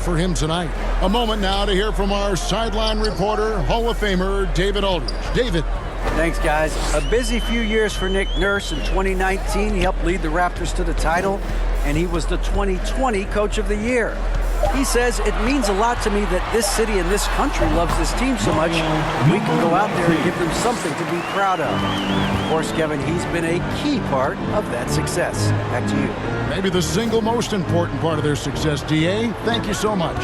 for him tonight. A moment now to hear from our sideline reporter, Hall of Famer David Aldridge. David. Thanks, guys. A busy few years for Nick Nurse. In 2019, he helped lead the Raptors to the title, and he was the 2020 Coach of the Year. He says, it means a lot to me that this city and this country loves this team so much, we can go out there and give them something to be proud of. Of course, Kevin, he's been a key part of that success. Back to you. Maybe the single most important part of their success, D.A. Thank you so much.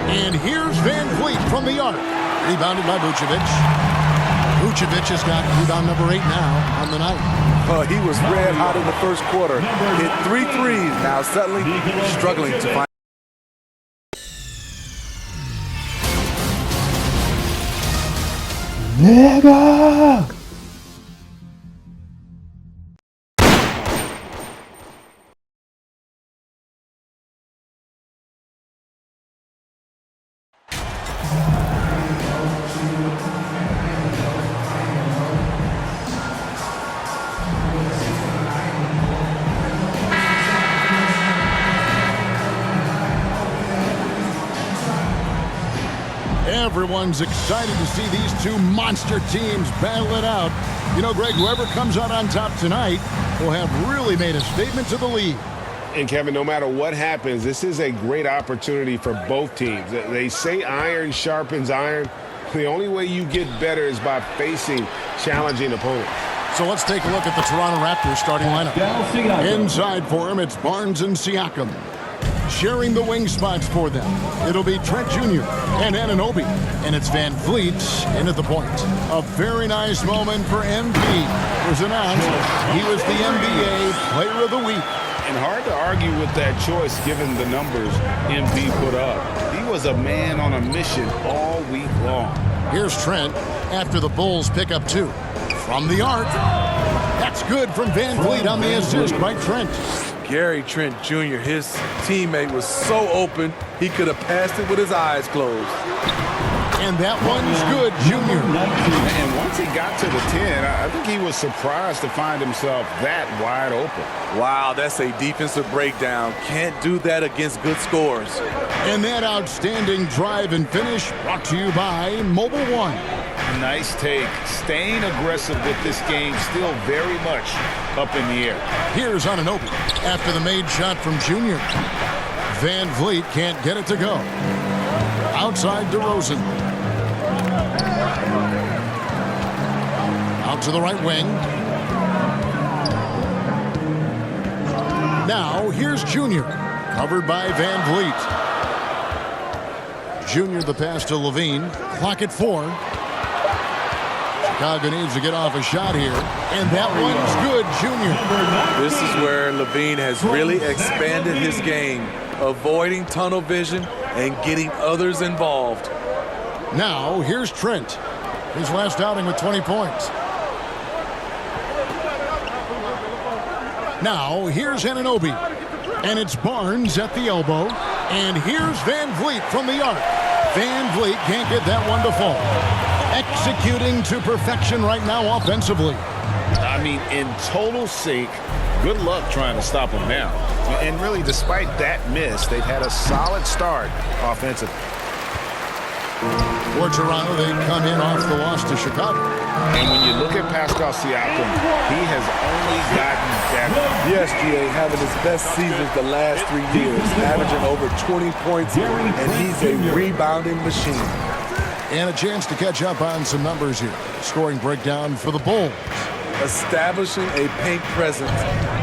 And here's Van Vliet from the arc. Rebounded by Vucevic. Vucevic has got rebound number 8 now on the night. He was red hot in the first quarter. Hit 3 threes. Now suddenly struggling to find. Nigga! Everyone's excited to see these two monster teams battle it out. You know, Greg, whoever comes out on top tonight will have really made a statement to the league. And, Kevin, no matter what happens, this is a great opportunity for both teams. They say iron sharpens iron. The only way you get better is by facing challenging opponents. So let's take a look at the Toronto Raptors starting lineup. Inside for him, it's Barnes and Siakam. Sharing the wing spots for them, it'll be Trent Jr. and Anunoby. And it's Van Vliet in at the point. A very nice moment for MV. It was announced he was the NBA Player of the Week. And hard to argue with that choice given the numbers MV put up. He was a man on a mission all week long. Here's Trent after the Bulls pick up 2. From the arc. That's good from Van Vliet on the assist by Trent. Gary Trent Jr., his teammate, was so open, he could have passed it with his eyes closed. And that one's good, Junior. And once he got to the 10, I think he was surprised to find himself that wide open. Wow, that's a defensive breakdown. Can't do that against good scores. And that outstanding drive and finish brought to you by Mobile One. Nice take. Staying aggressive with this game, still very much up in the air. Here's Anunoby after the made shot from Junior. Van Vliet can't get it to go. Outside DeRozan. Out to the right wing. Now here's Junior. Covered by Van Vliet. Junior the pass to Levine. Clock at 4. Chicago needs to get off a shot here. And that one's good, Junior. This is where Levine has really expanded his game, avoiding tunnel vision and getting others involved. Now, here's Trent. His last outing with 20 points. Now, here's Anunoby. And it's Barnes at the elbow. And here's Van Vliet from the arc. Van Vliet can't get that one to fall. Executing to perfection right now offensively. I mean, in total sync. Good luck trying to stop him now. And really, despite that miss, they've had a solid start offensively. For Toronto, they come in off the loss to Chicago. And when you look at Pascal Siakam, he has only gotten better. Yes, GA, having his best seasons the last 3 years, averaging over 20 points, and he's a rebounding machine. And a chance to catch up on some numbers here. Scoring breakdown for the Bulls. Establishing a paint presence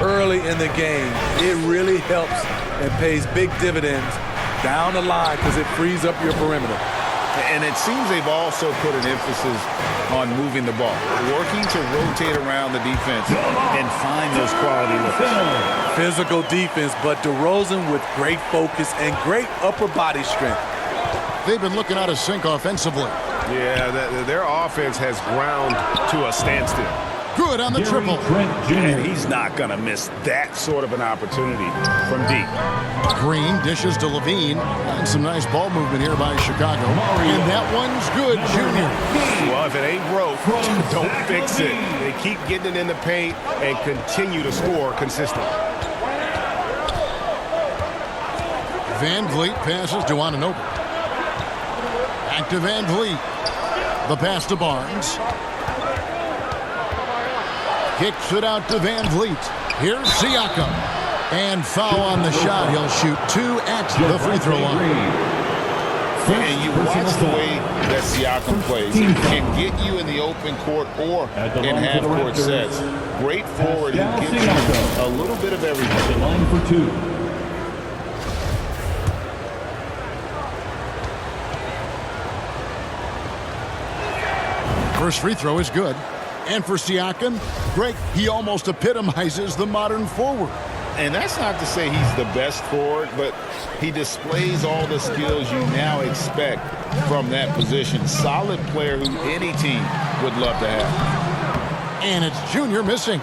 early in the game, it really helps and pays big dividends down the line because it frees up your perimeter. And it seems they've also put an emphasis on moving the ball, working to rotate around the defense and find those quality looks. Physical defense, but DeRozan with great focus and great upper body strength. They've been looking out of sync offensively. Yeah, their offense has ground to a standstill. Good on the triple. And he's not going to miss that sort of an opportunity from deep. Green dishes to Levine. And some nice ball movement here by Chicago. And that one's good, Junior. Well, if it ain't broke, don't fix it. They keep getting it in the paint and continue to score consistently. Van Vliet passes to Anunoby. Back to Van Vliet. The pass to Barnes. Kicks it out to Van Vliet. Here's Siakam. And foul on the shot. He'll shoot 2 at the free throw line. And you watch the way that Siakam plays. He can get you in the open court or in half-court sets. Great forward who gives you a little bit of everything. The line for 2. First free throw is good. And for Siakam, Greg, he almost epitomizes the modern forward. And that's not to say he's the best forward, but he displays all the skills you now expect from that position. Solid player who any team would love to have. And it's Junior missing.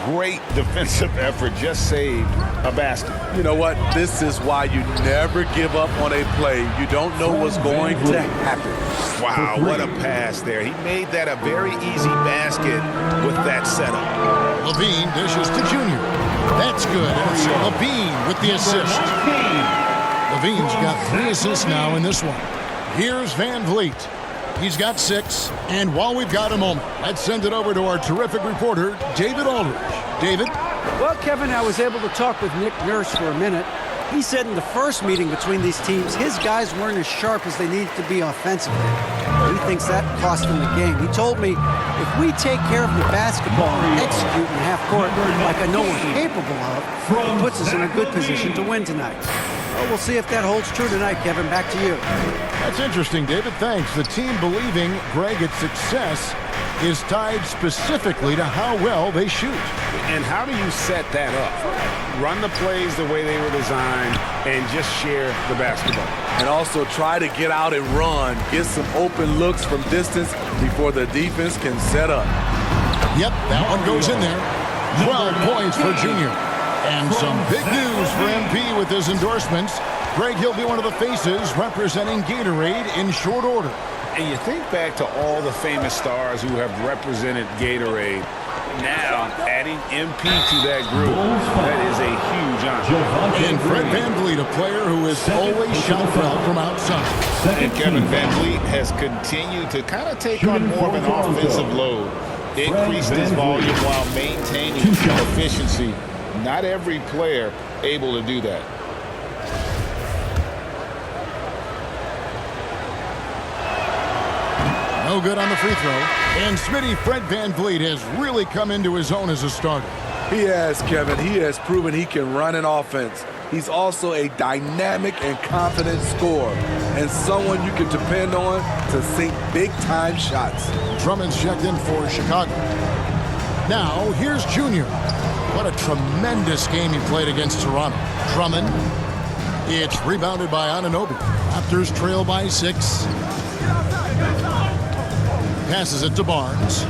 Great defensive effort, just saved a basket. You know what? This is why you never give up on a play. You don't know what's going to happen. Wow, what a pass there. He made that a very easy basket with that setup. Levine dishes to Junior. That's good. And it's Levine with the assist. Levine's got 3 assists now in this one. Here's Van Vliet. He's got 6. And while we've got a moment, let's send it over to our terrific reporter, David Aldridge. David? Well, Kevin, I was able to talk with Nick Nurse for a minute. He said in the first meeting between these teams, his guys weren't as sharp as they needed to be offensively. He thinks that cost him the game. He told me, if we take care of the basketball and execute in half court like I know we're capable of, it puts us in a good position to win tonight. Well, we'll see if that holds true tonight, Kevin. Back to you. That's interesting, David. Thanks. The team believing, Greg, its success is tied specifically to how well they shoot. And how do you set that up? Run the plays the way they were designed and just share the basketball. And also try to get out and run. Get some open looks from distance before the defense can set up. Yep, that one goes in there. 12 points for Junior. And some big news for MP with his endorsements. Greg, he'll be one of the faces representing Gatorade in short order. And you think back to all the famous stars who have represented Gatorade. Now, adding MP to that group, that is a huge honor. And Fred VanVleet, a player who has always shot well from outside. And Kevin VanVleet has continued to kind of take on more of an offensive load. Increased his volume while maintaining efficiency. Not every player able to do that. No good on the free throw. And Smitty, Fred VanVleet has really come into his own as a starter. He has, Kevin. He has proven he can run an offense. He's also a dynamic and confident scorer and someone you can depend on to sink big-time shots. Drummond's checked in for Chicago. Now, here's Junior. What a tremendous game he played against Toronto. Drummond. It's rebounded by Anunoby. Raptors trail by 6. Passes it to Barnes.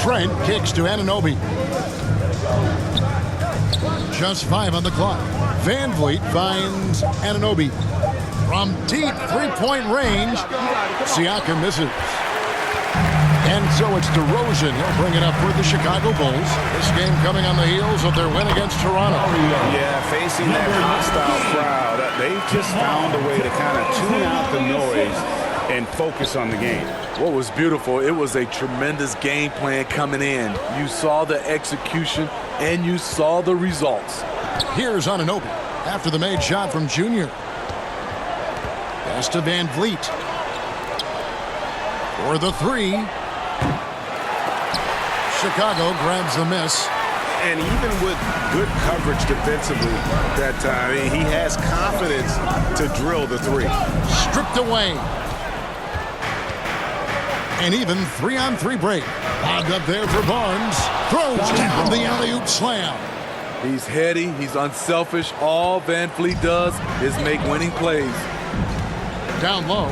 Trent kicks to Anunoby. Just 5 on the clock. VanVleet finds Anunoby. From deep three-point range, Siakam misses. And so it's DeRozan. He'll bring it up for the Chicago Bulls. This game coming on the heels of their win against Toronto. Yeah, facing that hostile crowd, they've just found a way to kind of tune out the noise and focus on the game. What was beautiful, it was a tremendous game plan coming in. You saw the execution and you saw the results. Here's Anunoby after the made shot from Junior. Pass to VanVleet. For the 3. Chicago grabs the miss. And even with good coverage defensively that time, he has confidence to drill the 3. Stripped away. And even 3-on-3 break. Lobbed up there for Barnes. Throws down the alley-oop slam. He's heady. He's unselfish. All VanVleet does is make winning plays. Down low.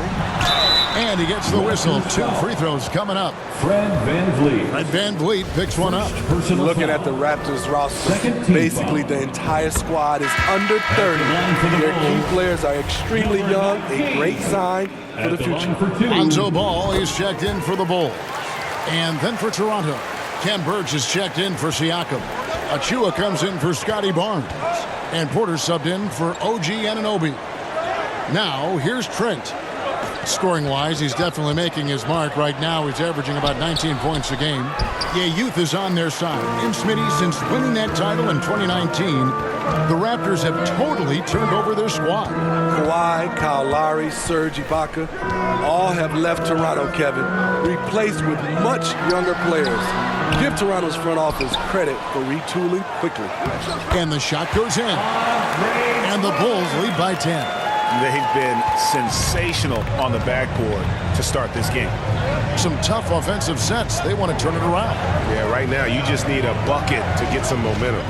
And he gets the whistle. 2 free throws coming up. Fred VanVleet. Fred VanVleet picks one up. Looking at the Raptors roster, basically the entire squad is under 30. Their key players are extremely young, a great sign for the future. Lonzo Ball is checked in for the Bulls. And then for Toronto, Ken Burge is checked in for Siakam. Achua comes in for Scotty Barnes. And Porter subbed in for OG Anunoby. Now, here's Trent. Scoring-wise, he's definitely making his mark. Right now, he's averaging about 19 points a game. Yeah, youth is on their side. And Smitty, since winning that title in 2019, the Raptors have totally turned over their squad. Kawhi, Kyle Lowry, Serge Ibaka, all have left Toronto, Kevin, replaced with much younger players. Give Toronto's front office credit for retooling quickly. And the shot goes in. And the Bulls lead by 10. They've been sensational on the backboard to start this game. Some tough offensive sets. They want to turn it around. Yeah, right now you just need a bucket to get some momentum.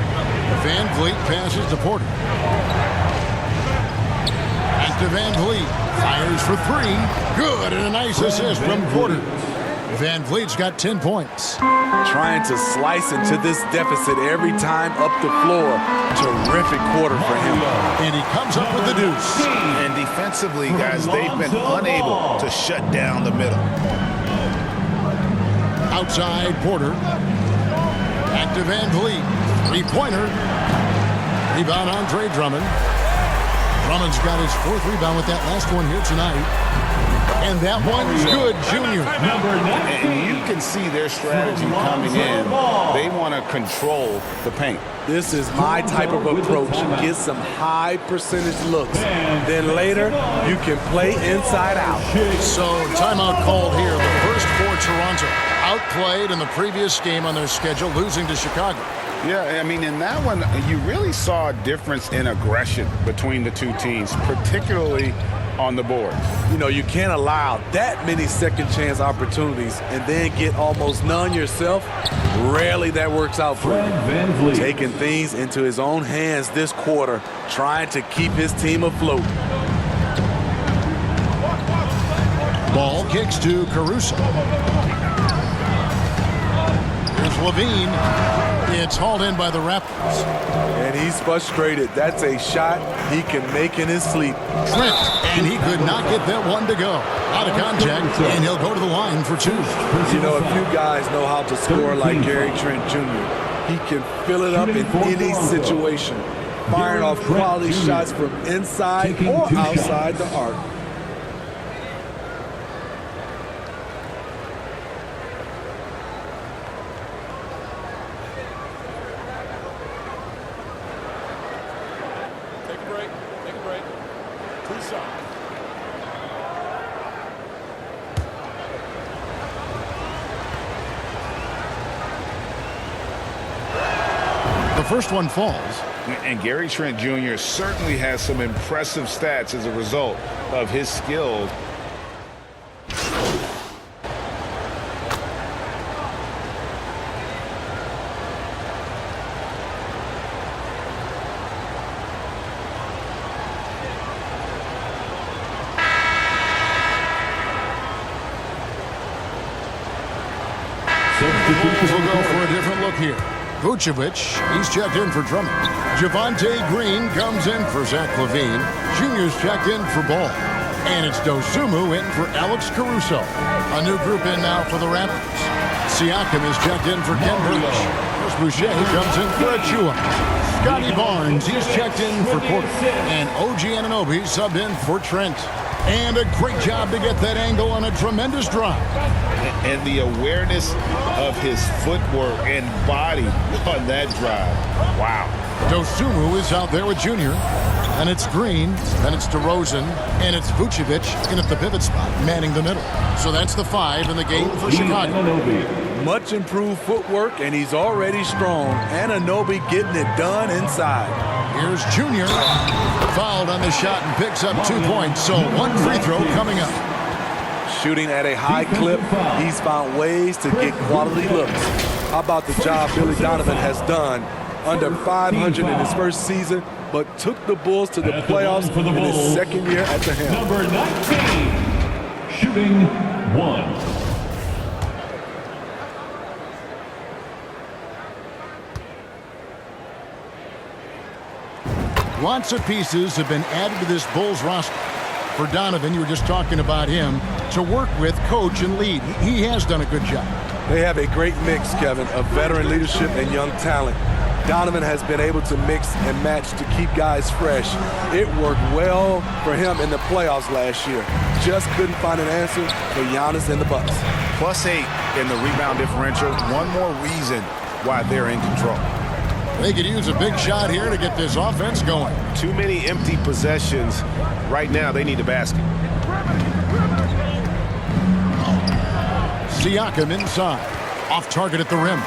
Van Vliet passes to Porter. And to Van Vliet. Fires for three. Good, and a nice assist from Porter. Van Vliet's got 10 points. Trying to slice into this deficit every time up the floor. Terrific quarter for him. And he comes up with the deuce. And defensively, guys, they've been unable to shut down the middle. Outside Porter. Back to Van Vliet. Three-pointer. Rebound Andre Drummond. Drummond's got his fourth rebound with that last one here tonight. And that one's good, Junior. And you can see their strategy coming in. They want to control the paint. This is my type of approach. Get some high percentage looks. Then later, you can play inside out. So, timeout called here. The first for Toronto. Outplayed in the previous game on their schedule, losing to Chicago. Yeah, I mean, in that one, you really saw a difference in aggression between the two teams, particularly on the board. You know, you can't allow that many second chance opportunities and then get almost none yourself. Rarely that works out for him. Taking things into his own hands this quarter, trying to keep his team afloat. Ball kicks to Caruso. Here's Levine. It's hauled in by the Raptors. And he's frustrated. That's a shot he can make in his sleep. Trent, and he could not get that one to go. Out of contact, and he'll go to the line for two. You know, if you guys know how to score like Gary Trent Jr., he can fill it up in any situation, firing off quality shots from inside or outside the arc. The first one falls. And Gary Trent Jr. certainly has some impressive stats as a result of his skills. The Bulls will go for a different look here. Vucevic, he's checked in for Drummond. Javonte Green comes in for Zach LaVine. Junior's checked in for Ball. And it's Dosunmu in for Alex Caruso. A new group in now for the Raptors. Siakam is checked in for Ken Burge. Chris Boucher comes in for Achua. Scotty Barnes, he's checked in for Porter. And OG Anunoby subbed in for Trent. And a great job to get that angle on a tremendous drive. And the awareness of his footwork and body on that drive. Wow. Dosunmu is out there with Junior. And it's Green, then it's DeRozan, and it's Vucevic in at the pivot spot, manning the middle. So that's the 5 in the game for Chicago. Much improved footwork, and he's already strong. Anunoby getting it done inside. Here's Junior. Fouled on the shot and picks up 2 points. So one free throw coming up. Shooting at a high clip, he's found ways to get quality looks. How about the job Billy Donovan has done? Under 500 in his first season, but took the Bulls to the playoffs in his second year at the helm. Number 19, shooting 1. Lots of pieces have been added to this Bulls roster. For Donovan, you were just talking about him, to work with, coach, and lead. He has done a good job. They have a great mix, Kevin, of veteran leadership and young talent. Donovan has been able to mix and match to keep guys fresh. It worked well for him in the playoffs last year. Just couldn't find an answer for Giannis and the Bucks. +8 in the rebound differential. One more reason why they're in control. They could use a big shot here to get this offense going. Too many empty possessions. Right now, they need a basket. Siakam inside. Off target at the rim.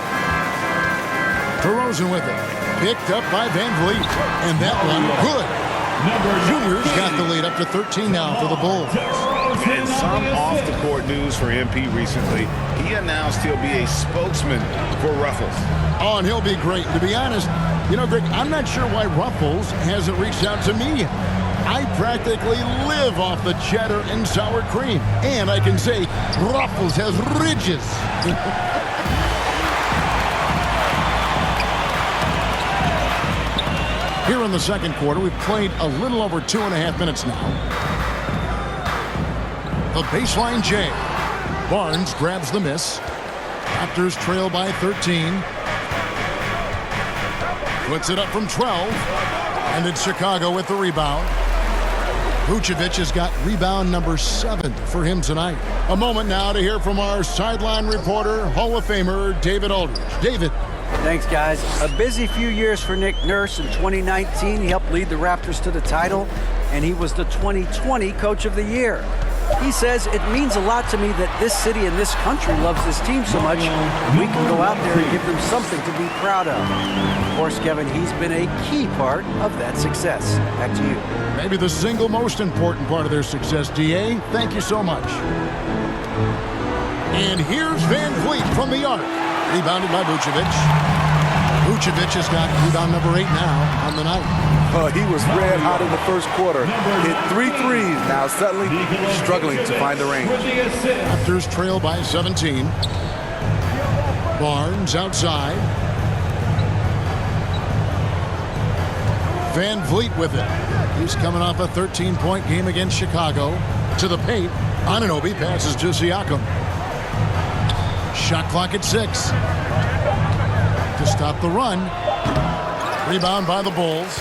DeRozan with it. Picked up by Van Vliet. And that one, good. Junior's got the lead up to 13 now for the Bulls. And some off-the-court news for MP recently. He announced he'll be a spokesman for Ruffles. Oh, and he'll be great. To be honest, you know, Greg, I'm not sure why Ruffles hasn't reached out to me. I practically live off the cheddar and sour cream. And I can say Ruffles has ridges. Here in the second quarter, we've played a little over 2.5 minutes now. The baseline J. Barnes grabs the miss. Raptors trail by 13. Puts it up from 12. And it's Chicago with the rebound. Vucevic has got rebound number 7 for him tonight. A moment now to hear from our sideline reporter, Hall of Famer David Aldridge. David. Thanks, guys. A busy few years for Nick Nurse. In 2019, he helped lead the Raptors to the title, and he was the 2020 Coach of the Year. He says, it means a lot to me that this city and this country loves this team so much. We can go out there and give them something to be proud of. Of course, Kevin, he's been a key part of that success. Back to you. Maybe the single most important part of their success, DA. Thank you so much. And here's Van Vliet from the arc. Rebounded by Vucevic. Vucevic has got rebound number 8 now on the night. He was red hot in the first quarter. Hit 3 threes. Now suddenly struggling to find the range. Raptors trail by 17. Barnes outside. Van Vliet with it. He's coming off a 13-point game against Chicago. To the paint. Anunoby passes to Siakam. Shot clock at 6. To stop the run. Rebound by the Bulls.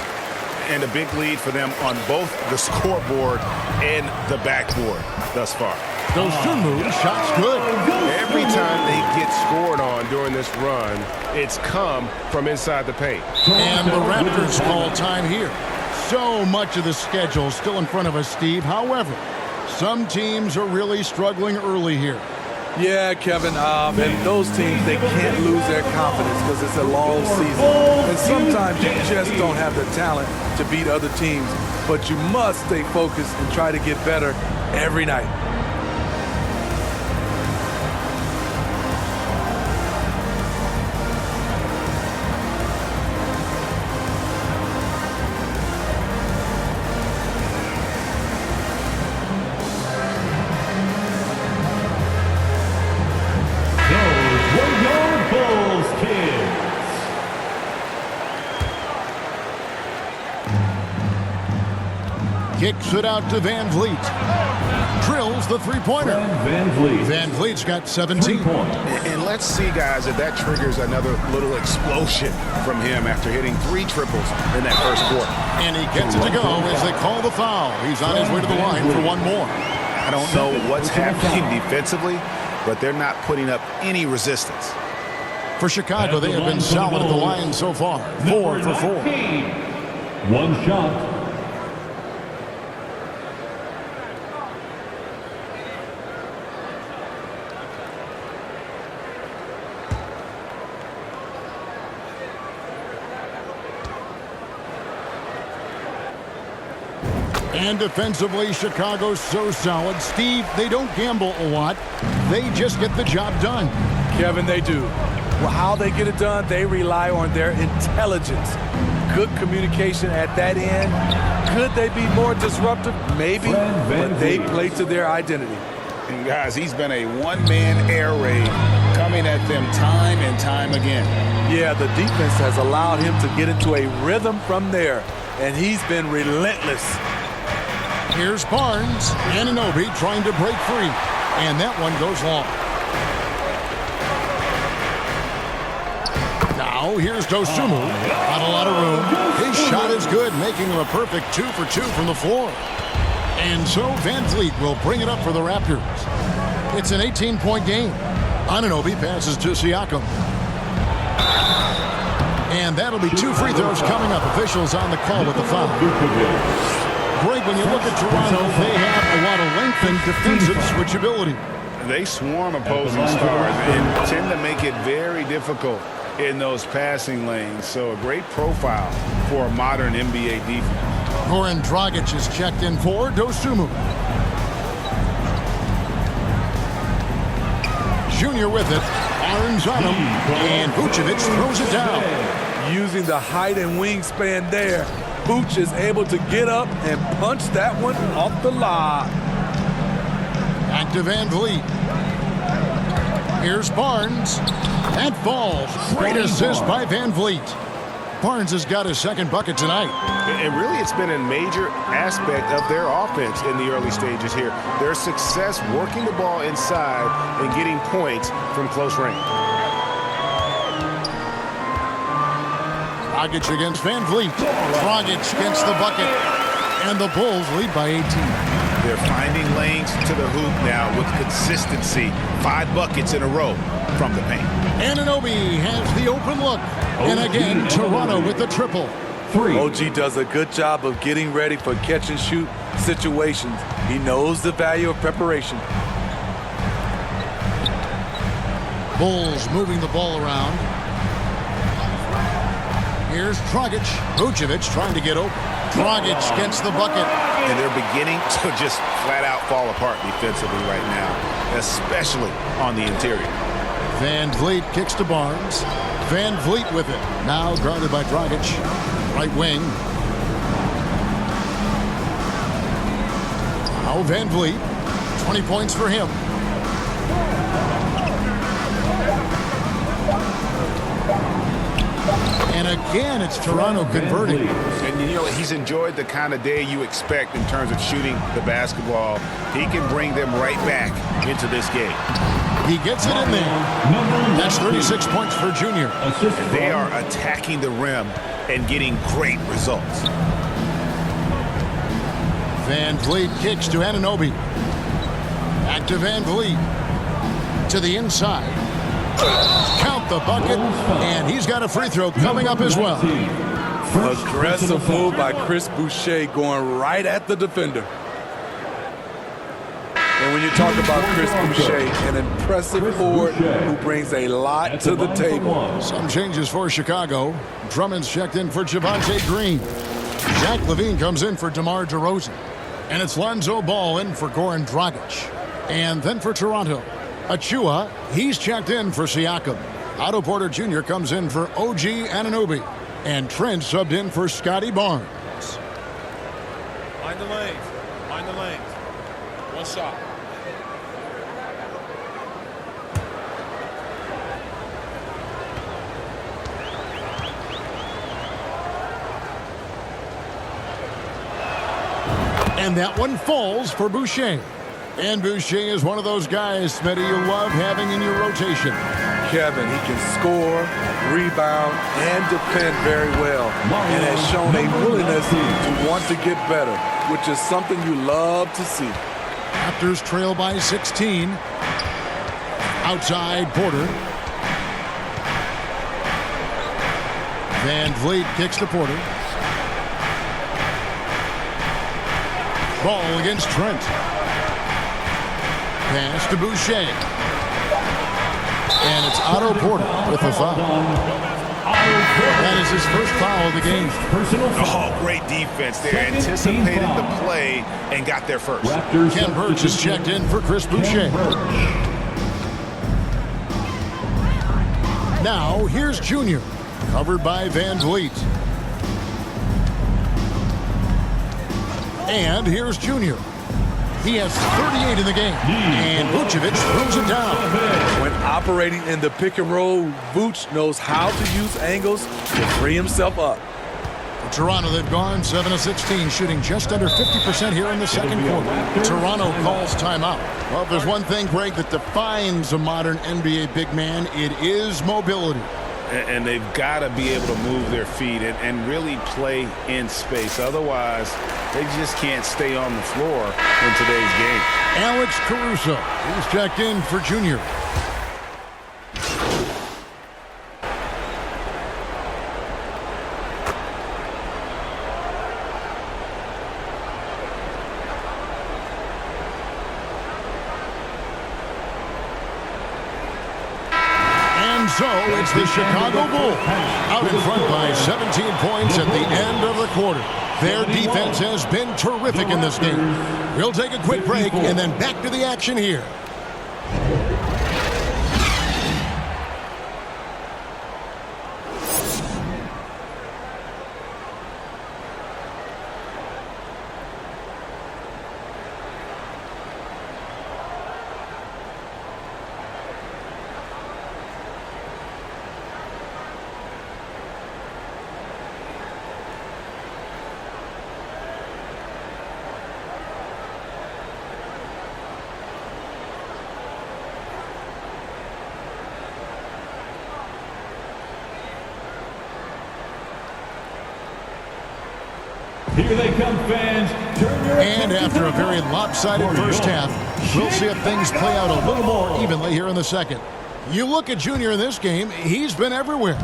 And a big lead for them on both the scoreboard and the backboard thus far. Those two moves, shots good. Every time they get scored on during this run, it's come from inside the paint. And the Raptors call time here. So much of the schedule still in front of us, Steve. However, some teams are really struggling early here. Yeah, Kevin, and those teams, they can't lose their confidence because it's a long season. And sometimes you just don't have the talent to beat other teams, but you must stay focused and try to get better every night. Kicks it out to Van Vliet. Drills the three-pointer. Van Vliet's got 17. And let's see, guys, if that triggers another little explosion from him after hitting 3 triples in that first quarter. And he gets it to go as they call the foul. He's on his way to the line for one more. I don't know what's happening defensively, but they're not putting up any resistance. For Chicago, they have been solid at the line so far. 4 for 4. One shot. And defensively, Chicago's so solid. Steve, they don't gamble a lot. They just get the job done. Kevin, they do. Well, how they get it done, they rely on their intelligence. Good communication at that end. Could they be more disruptive? Maybe, but they play to their identity. And guys, he's been a one-man air raid coming at them time and time again. Yeah, the defense has allowed him to get into a rhythm from there, and he's been relentless. Here's Barnes. Anunoby trying to break free. And that one goes long. Now here's Dosunmu. Not a lot of room. His shot is good, making him a perfect 2 for 2 from the floor. And so Van Vliet will bring it up for the Raptors. It's an 18-point game. Anunoby passes to Siakam. And that'll be 2 free throws coming up. Officials on the call with the foul. Greg, when you look at Toronto, they have a lot of length and defensive switchability. They swarm opposing stars and tend to make it very difficult in those passing lanes. So a great profile for a modern NBA defense. Goran Dragic is checked in for Dosunmu. Junior with it. Irons on him. And Vucevic throws it down. Using the height and wingspan there, Vooch is able to get up and punch that one off the lob. Back to Van Vliet. Here's Barnes. That falls. Great assist by Van Vliet. Barnes has got his second bucket tonight. And really, it's been a major aspect of their offense in the early stages here. Their success working the ball inside and getting points from close range. Dragic against Van Vliet. Dragic gets the bucket. And the Bulls lead by 18. They're finding lanes to the hoop now with consistency. 5 buckets in a row from the paint. Anunoby has the open look. And again, Toronto with the triple. OG does a good job of getting ready for catch-and-shoot situations. He knows the value of preparation. Bulls moving the ball around. Here's Dragic. Vucevic trying to get open. Dragic gets the bucket. And they're beginning to just flat-out fall apart defensively right now, especially on the interior. Van Vliet kicks to Barnes. Van Vliet with it. Now guarded by Dragic. Right wing. Now Van Vliet. 20 points for him. And again, it's Toronto converting. And you know, he's enjoyed the kind of day you expect in terms of shooting the basketball. He can bring them right back into this game. He gets it in there. That's 36 points for Junior. And they are attacking the rim and getting great results. Van Vliet kicks to Anunoby. Back to Van Vliet. To the inside. Count the bucket, and he's got a free throw coming up as well. Aggressive move by Chris Boucher going right at the defender. And when you talk about Chris Boucher, an impressive forward who brings a lot to the table. Some changes for Chicago. Drummond's checked in for Javonte Green. Zach LaVine comes in for DeMar DeRozan. And it's Lonzo Ball in for Goran Dragic. And then for Toronto, Achua, he's checked in for Siakam. Otto Porter Jr. comes in for OG Anunoby. And Trent subbed in for Scotty Barnes. Mind the lanes. Mind the lanes. One shot. And that one falls for Boucher. And Boucher is one of those guys, Smitty, you love having in your rotation. Kevin, he can score, rebound, and defend very well. And has shown a willingness to want to get better, which is something you love to see. Raptors trail by 16. Outside Porter. Van Vliet kicks to Porter. Ball against Trent. Pass to Boucher. And it's Otto Porter with the foul. That is his first foul of the game. Oh, great defense there. Anticipated the play and got there first. Ken Birch is checked in for Chris Boucher. Now, here's Junior. Covered by Van Vliet. And here's Junior. He has 38 in the game. And Vucevic throws it down. When operating in the pick and roll, Vooch knows how to use angles to free himself up. For Toronto, they've gone 7 of 16, shooting just under 50% here in the second quarter. Toronto calls timeout. Well, if there's one thing, Greg, that defines a modern NBA big man, it is mobility. And they've got to be able to move their feet and really play in space. Otherwise, they just can't stay on the floor in today's game. Alex Caruso, he's checked in for Junior. So it's the Chicago Bulls out in front by 17 points at the end of the quarter. Their defense has been terrific in this game. We'll take a quick break and then back to the action here. Here they come, fans. And after a very lopsided first half, we'll see if things play out a little more evenly here in the second. You look at Junior in this game, he's been everywhere.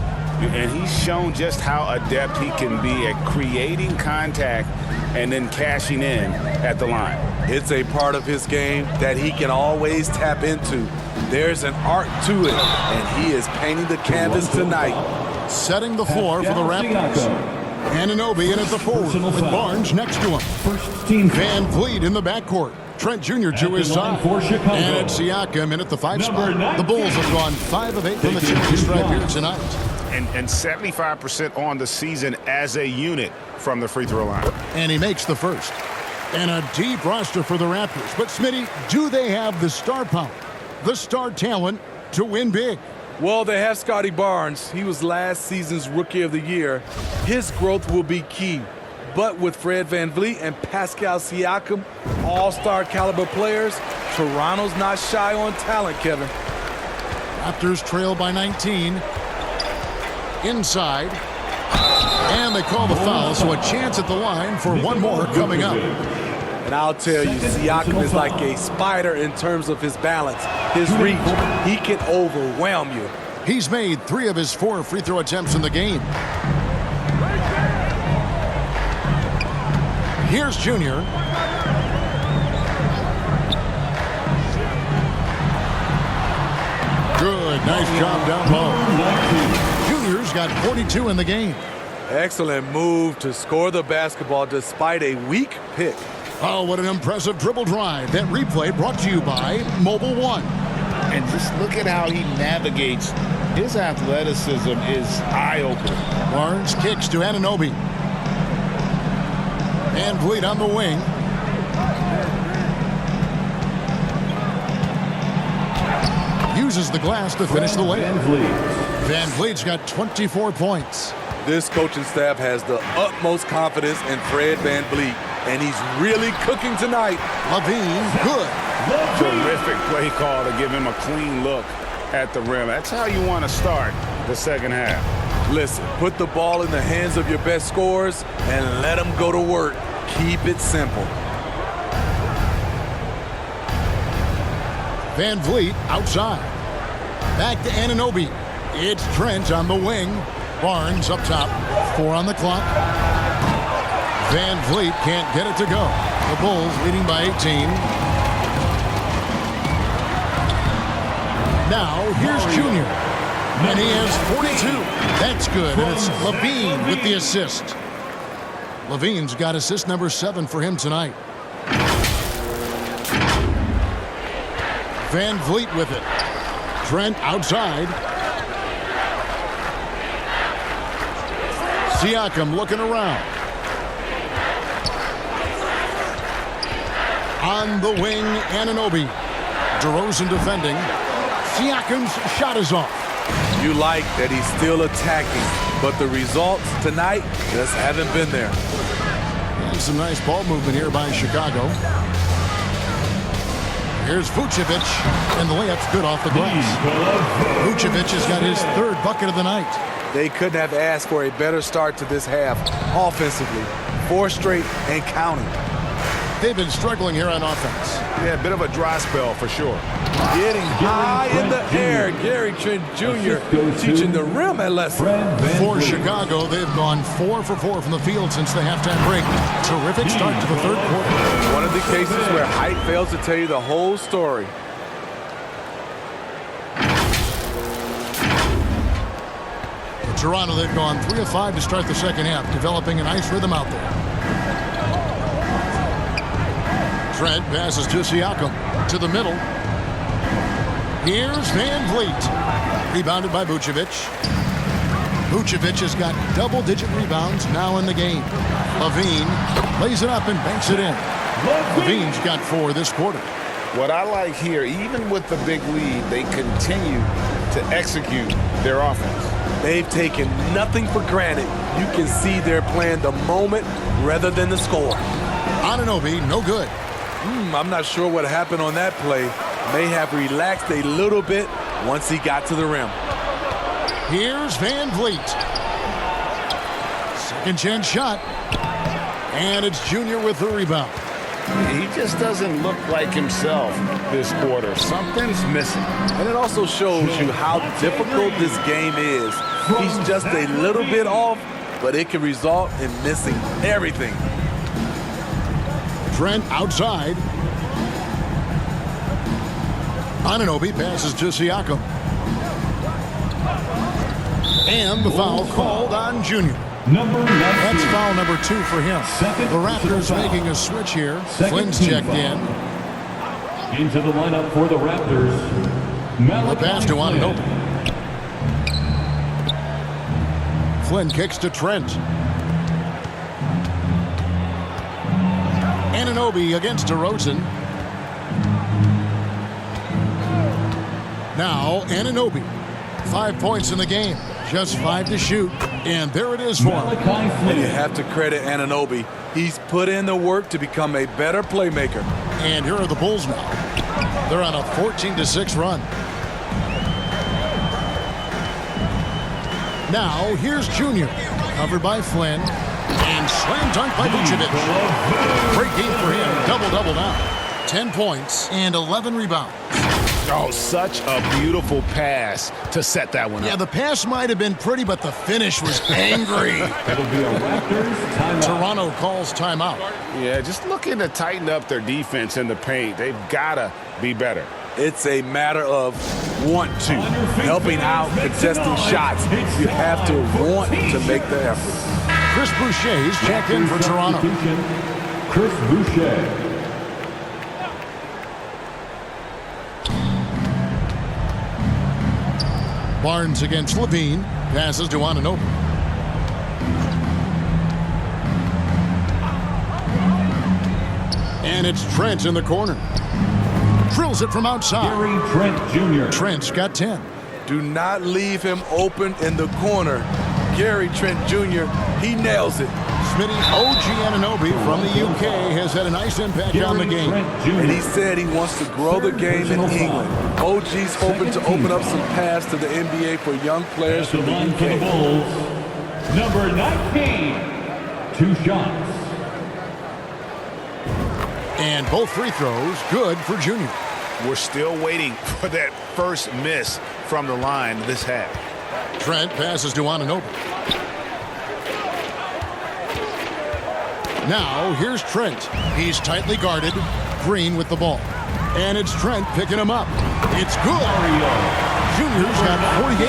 And he's shown just how adept he can be at creating contact and then cashing in at the line. It's a part of his game that he can always tap into. There's an art to it, and he is painting the canvas tonight. Setting the floor for the Raptors. Anunoby in at the forward with Barnes next to him. Van Vliet in the backcourt. Trent Jr. to his side. And it's Siakam in at the 5 spot. The Bulls have gone 5 of 8 from the charity stripe here tonight. And 75% on the season as a unit from the free throw line. And he makes the first. And a deep roster for the Raptors. But Smitty, do they have the star power, the star talent to win big? Well, they have Scotty Barnes. He was last season's Rookie of the Year. His growth will be key. But with Fred VanVleet and Pascal Siakam, all-star caliber players, Toronto's not shy on talent, Kevin. Raptors trail by 19. Inside. And they call the foul, so a chance at the line for one more coming up. And I'll tell you, Siakam is like a spider in terms of his balance, his reach. He can overwhelm you. He's made 3 of his 4 free throw attempts in the game. Here's Junior. Good, nice job down low. Junior's got 42 in the game. Excellent move to score the basketball despite a weak pick. Oh, what an impressive dribble drive. That replay brought to you by Mobile One. And just look at how he navigates. His athleticism is eye-opening. Barnes kicks to Anunoby. Van Vliet on the wing. Uses the glass to finish the layup. Van Vliet's got 24 points. This coaching staff has the utmost confidence in Fred VanVleet, and he's really cooking tonight. Levine, good. Terrific play call to give him a clean look at the rim. That's how you want to start the second half. Listen, put the ball in the hands of your best scorers and let them go to work. Keep it simple. Van Vliet outside. Back to Anunoby. It's Trent on the wing. Barnes up top. 4 on the clock. Van Vliet can't get it to go. The Bulls leading by 18. Now here's Junior. And he has 42. That's good. And it's Levine with the assist. Levine's got assist number 7 for him tonight. Van Vliet with it. Trent outside. Siakam looking around. On the wing, Anunoby. DeRozan defending. Siakam's shot is off. You like that he's still attacking, but the results tonight just haven't been there. And some nice ball movement here by Chicago. Here's Vucevic, and the layup's good off the glass. Vucevic has got his third bucket of the night. They couldn't have asked for a better start to this half offensively. 4 straight and counting. They've been struggling here on offense. Yeah, a bit of a dry spell for sure. Getting high in the air. Gary Trent Jr. teaching the rim a lesson. For Chicago, they've gone 4 for 4 from the field since the halftime break. Terrific start to the third quarter. One of the cases where height fails to tell you the whole story. For Toronto, they've gone 3 of 5 to start the second half, developing a nice rhythm out there. Trent passes to Siakam. To the middle. Here's Van Vliet. Rebounded by Vucevic. Vucevic has got double-digit rebounds now in the game. Levine lays it up and banks it in. Levine's got 4 this quarter. What I like here, even with the big lead, they continue to execute their offense. They've taken nothing for granted. You can see they're playing the moment rather than the score. Anunoby, no good. I'm not sure what happened on that play. May have relaxed a little bit once he got to the rim. Here's Van Vliet. Second chance shot. And it's Junior with the rebound. He just doesn't look like himself this quarter. Something's missing. And it also shows you how difficult this game is. He's just a little bit off, but it can result in missing everything. Trent outside. Anunoby passes to Siakam. And the foul called on Junior. That's foul number 2 for him. The Raptors making a switch here. Flynn's checked in. Into the lineup for the Raptors, The pass to Anunoby. Flynn kicks to Trent. Anunoby against DeRozan. Now Anunoby. 5 points in the game. Just 5 to shoot. And there it is for him. And you have to credit Anunoby. He's put in the work to become a better playmaker. And here are the Bulls now. They're on a 14-6 run. Now here's Junior. Covered by Flynn. And slam dunk by Vucevic. Great game for him. Double-double now. 10 points and 11 rebounds. Oh, such a beautiful pass to set that one up. Yeah, the pass might have been pretty, but the finish was angry. It'll be a Raptors timeout. Toronto calls timeout. Yeah, just looking to tighten up their defense in the paint. They've got to be better. It's a matter of want to. Helping out, contesting shots. You have to want to make the effort. Chris Boucher's checked in for Toronto. Chris Boucher. Barnes against Levine. Passes to Anunoby. And it's Trent in the corner. Drills it from outside. Gary Trent Jr. Trent's got 10. Do not leave him open in the corner. Gary Trent Jr., he nails it. Smitty OG Anunoby from the UK has had a nice impact on the game. And he said he wants to grow the game in England. OG's hoping to open up some paths to the NBA for young players from the line for the UK. Bulls, number 19, 2 shots. And both free throws good for Junior. We're still waiting for that first miss from the line this half. Trent passes to Anunoby. Now here's Trent. He's tightly guarded. Green with the ball. And it's Trent picking him up. It's good. Junior's got 48.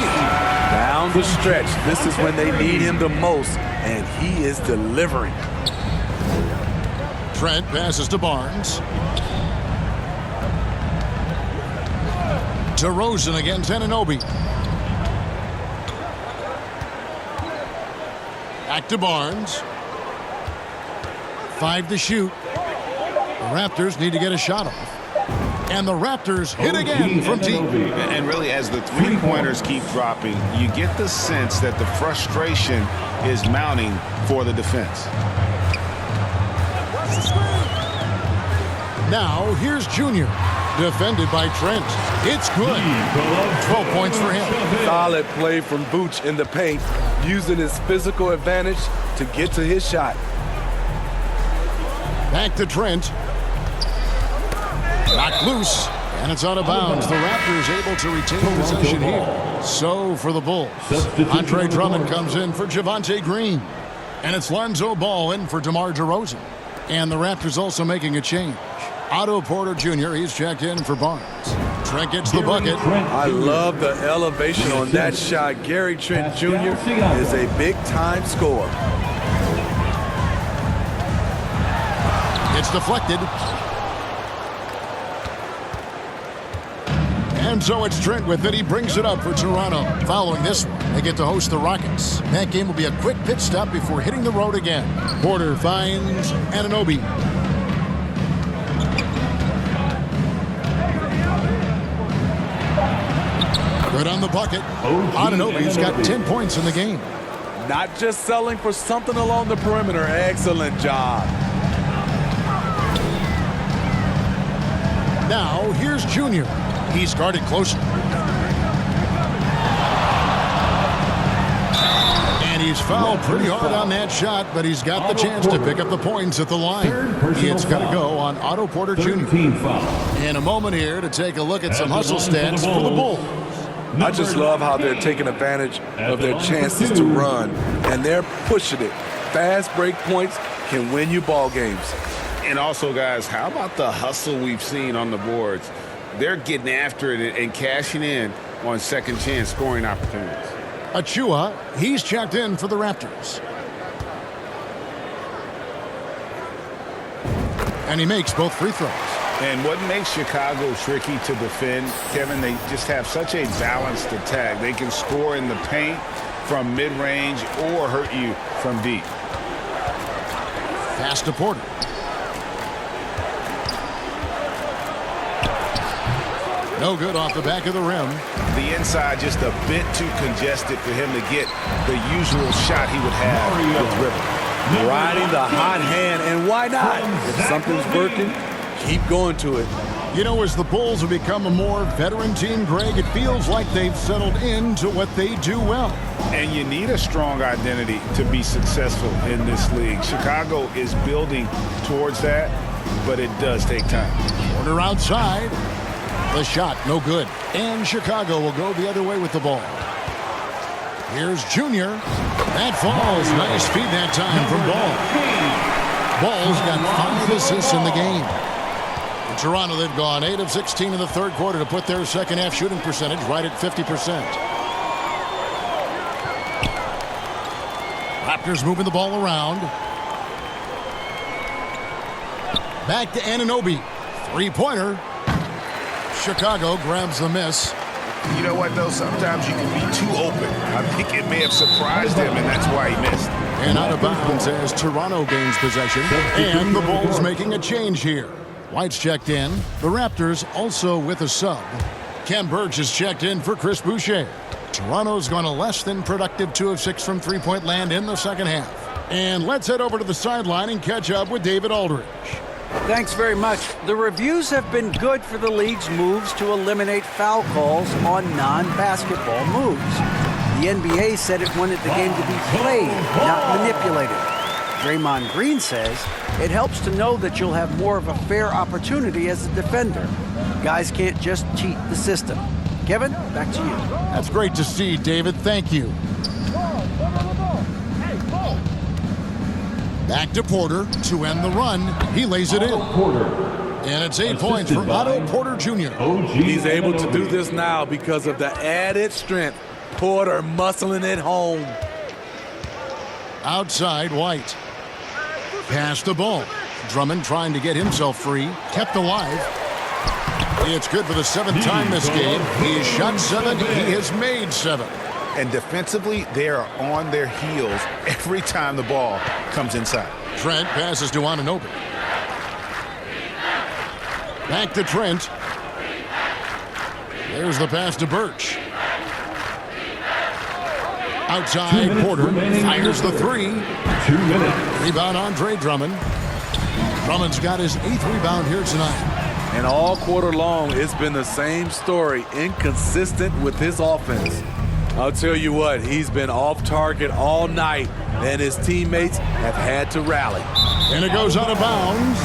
Down the stretch. This is when they need him the most, and he is delivering. Trent passes to Barnes. DeRozan against Anunoby. Back to Barnes. 5 to shoot. The Raptors need to get a shot off. And the Raptors hit again from deep. And really, as the three-pointers keep dropping, you get the sense that the frustration is mounting for the defense. Now, here's Junior. Defended by Trent. It's good. 12 points for him. Solid play from Vooch in the paint, using his physical advantage to get to his shot. Back to Trent. Knocked loose, and it's out of bounds. The Raptors able to retain possession here. So for the Bulls, Andre Drummond comes in for Javonte Green. And it's Lonzo Ball in for DeMar DeRozan. And the Raptors also making a change. Otto Porter Jr., he's checked in for Barnes. Trent gets the bucket. I love the elevation on that shot. Gary Trent Jr. is a big-time scorer. It's deflected. And so it's Trent with it. He brings it up for Toronto. Following this one, they get to host the Rockets. That game will be a quick pit stop before hitting the road again. Porter finds Anunoby. Good on the bucket. Anunoby's got 10 points in the game. Not just selling for something along the perimeter. Excellent job. Now, here's Junior. He's guarded closely. And he's fouled pretty hard on that shot, but he's got the chance to pick up the points at the line. It's going to go on Otto Porter Jr. In a moment here to take a look at some hustle stats for the Bulls. I just love how they're taking advantage of their chances to run, and they're pushing it. Fast break points can win you ball games. And also, guys, how about the hustle we've seen on the boards? They're getting after it and cashing in on second chance scoring opportunities. Achua, he's checked in for the Raptors. And he makes both free throws. And what makes Chicago tricky to defend, Kevin, they just have such a balanced attack. They can score in the paint from mid-range or hurt you from deep. Pass to Porter. No good off the back of the rim. The inside just a bit too congested for him to get the usual shot he would have with dribble. Riding the hot hand, and why not? If something's working, keep going to it. You know, as the Bulls have become a more veteran team, Greg, it feels like they've settled into what they do well. And you need a strong identity to be successful in this league. Chicago is building towards that, but it does take time. Porter outside. The shot, no good. And Chicago will go the other way with the ball. Here's Junior. That falls. Nice feed that time from Ball. Ball's got 5 assists in the game. In Toronto, they've gone 8 of 16 in the third quarter to put their second half shooting percentage right at 50%. Raptors moving the ball around. Back to Anunoby. Three-pointer. Chicago grabs the miss. You know what, though? Sometimes you can be too open. I think it may have surprised him, and that's why he missed. And out of bounds as Toronto gains possession. And the Bulls making a change here. White's checked in. The Raptors also with a sub. Kem Birch is checked in for Chris Boucher. Toronto's gone a less than productive 2 of 6 from three-point land in the second half. And let's head over to the sideline and catch up with David Aldridge. Thanks very much. The reviews have been good for the league's moves to eliminate foul calls on non-basketball moves. The NBA said it wanted the game to be played, not manipulated. Draymond Green says it helps to know that you'll have more of a fair opportunity as a defender. Guys can't just cheat the system. Kevin, back to you. That's great to see, David. Thank you. Back to Porter to end the run. He lays it in. And it's 8 points for Otto Porter Jr. He's able to do this now because of the added strength. Porter muscling it home. Outside, White. Pass the ball. Drummond trying to get himself free. Kept alive. It's good for the 7th time this game. He's shot 7. He has made 7. And defensively, they are on their heels every time the ball comes inside. Trent passes to Anunoby. Back to Trent. There's the pass to Birch. Outside, Porter fires the 3. 2 minutes. Rebound, Andre Drummond. Drummond's got his 8th rebound here tonight. And all quarter long, it's been the same story, inconsistent with his offense. I'll tell you what, he's been off target all night, and his teammates have had to rally. And it goes out of bounds.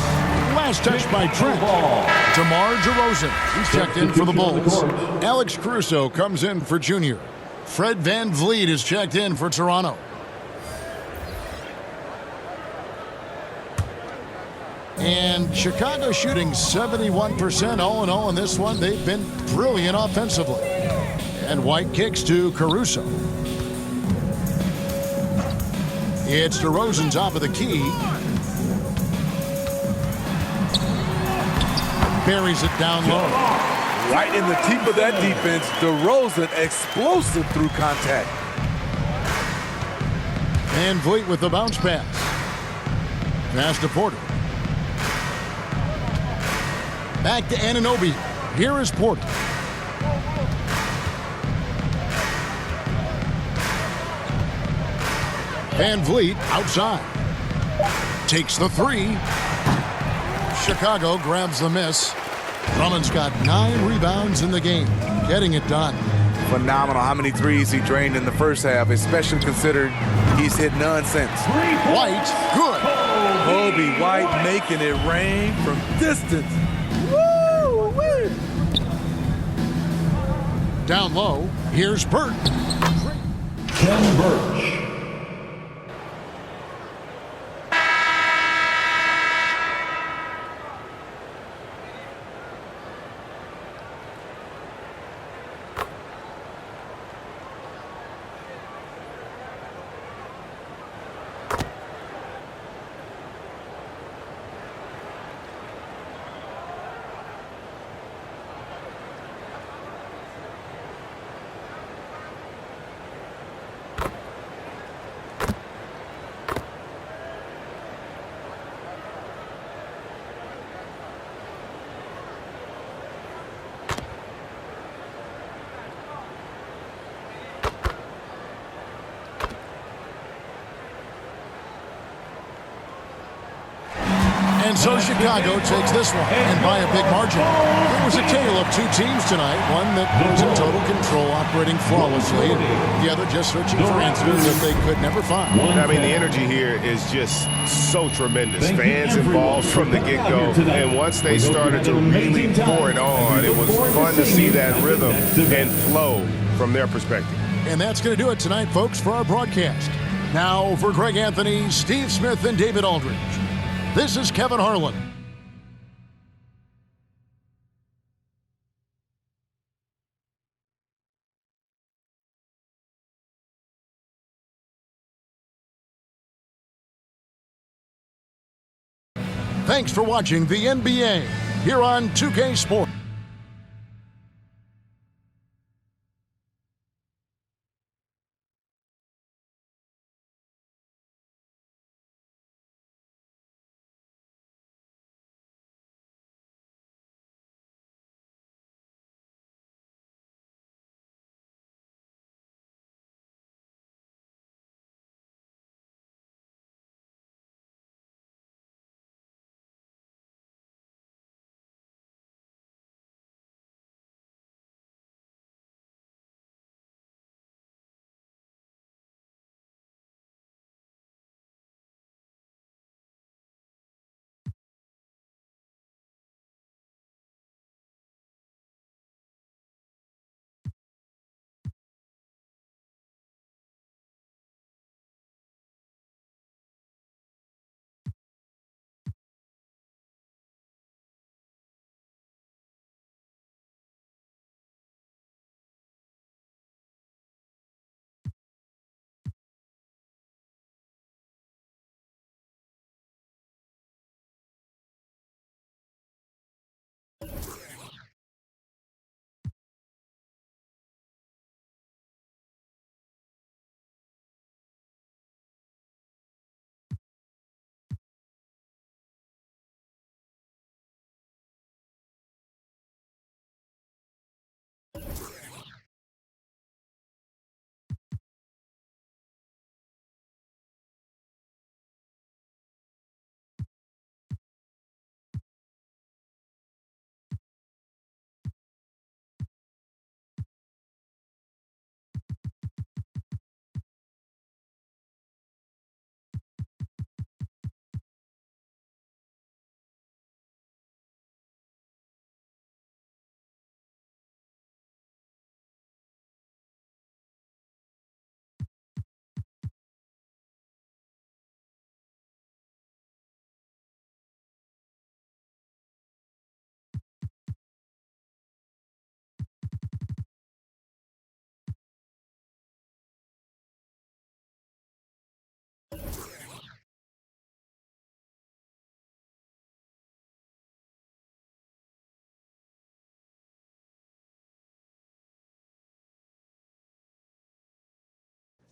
Last touch by Trent. DeMar DeRozan, he's checked in for the Bulls. Alex Caruso comes in for Junior. Fred VanVleet is checked in for Toronto. And Chicago shooting 71% all in all in this one. They've been brilliant offensively. And White kicks to Caruso. It's DeRozan top of the key. Buries it down low. Right in the teeth of that defense, DeRozan explosive through contact. VanVleet with the bounce pass. Pass to Porter. Back to Anunoby. Here is Porter. VanVleet outside. Takes the three. Chicago grabs the miss. Drummond's got 9 rebounds in the game, getting it done. Phenomenal how many threes he drained in the first half, especially considered he's hit none since. White, good. Kobe White making it rain from distance. Woo-wee. Down low, here's Burt. Ken Birch. And so Chicago takes this one, and by a big margin. It was a tale of 2 teams tonight, one that was in total control, operating flawlessly, and the other just searching for answers that they could never find. I mean, the energy here is just so tremendous. Fans involved from the get-go, and once they started to really pour it on, it was fun to see that rhythm and flow from their perspective. And that's going to do it tonight, folks, for our broadcast. Now, for Greg Anthony, Steve Smith, and David Aldridge, this is Kevin Harlan. Thanks for watching the NBA here on 2K Sports.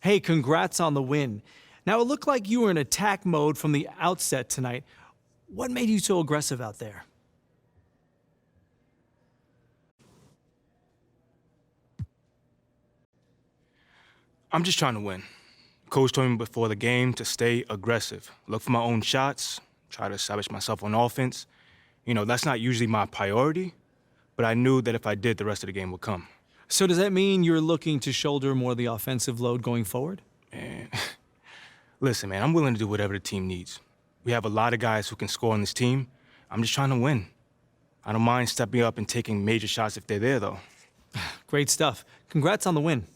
Hey, congrats on the win. Now, it looked like you were in attack mode from the outset tonight. What made you so aggressive out there? I'm just trying to win. Coach told me before the game to stay aggressive, look for my own shots, try to establish myself on offense. You know, that's not usually my priority, but I knew that if I did, the rest of the game would come. So does that mean you're looking to shoulder more of the offensive load going forward? Man, listen, man, I'm willing to do whatever the team needs. We have a lot of guys who can score on this team. I'm just trying to win. I don't mind stepping up and taking major shots if they're there, though. Great stuff. Congrats on the win.